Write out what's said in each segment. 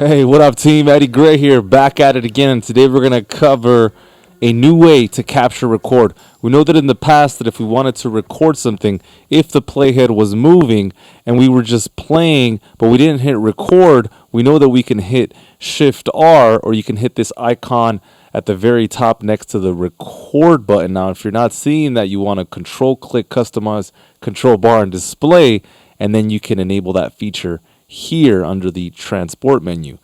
Hey, what up, team? Eddie Gray here, back at it again, and today we're going to cover a new way to capture record. We know that in the past that if we wanted to record something, if the playhead was moving and we were just playing, but we didn't hit record, we know that we can hit Shift R, or you can hit this icon at the very top next to the record button. Now, if you're not seeing that, you want to control click, customize, control bar, and display, and then you can enable that feature here under the transport menu.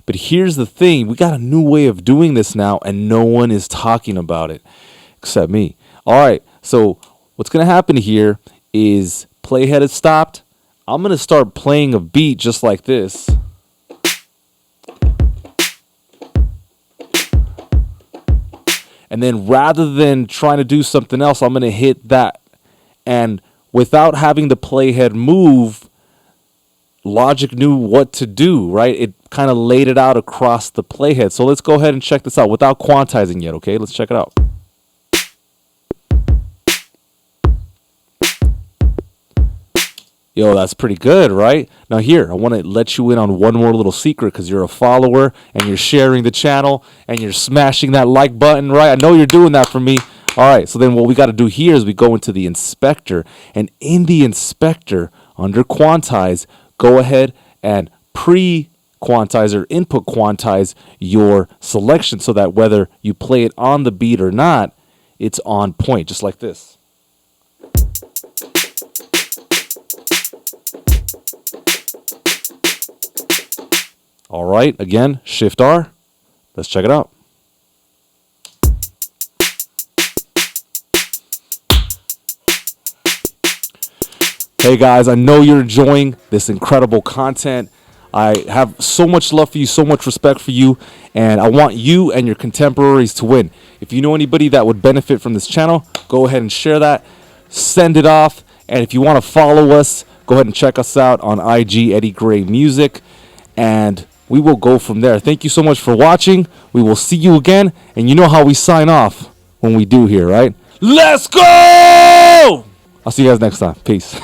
But here's the thing, we got a new way of doing this now, and no one is talking about it except me. All right, so what's going to happen here is playhead is stopped. I'm going to start playing a beat just like this. And then rather than trying to do something else, I'm going to hit that. And without having the playhead move, Logic knew what to do, right? It kind of laid it out across the playhead. So let's go ahead and check this out without quantizing yet, okay? Let's check it out. Yo, that's pretty good, right? Now here, I want to let you in on one more little secret because you're a follower and you're sharing the channel and you're smashing that like button, right? I know you're doing that for me. All right, so then what we got to do here is we go into the inspector, and in the inspector, under quantize, go ahead and pre-quantize or input quantize your selection so that whether you play it on the beat or not, it's on point, just like this. All right, again, Shift R. Let's check it out. Hey guys, I know you're enjoying this incredible content. I have so much love for you, so much respect for you, and I want you and your contemporaries to win. If you know anybody that would benefit from this channel, go ahead and share that, send it off, and if you want to follow us, go ahead and check us out on IG, Eddie Gray Music, and we will go from there. Thank you so much for watching. We will see you again, and you know how we sign off when we do here, right? Let's go! I'll see you guys next time. Peace.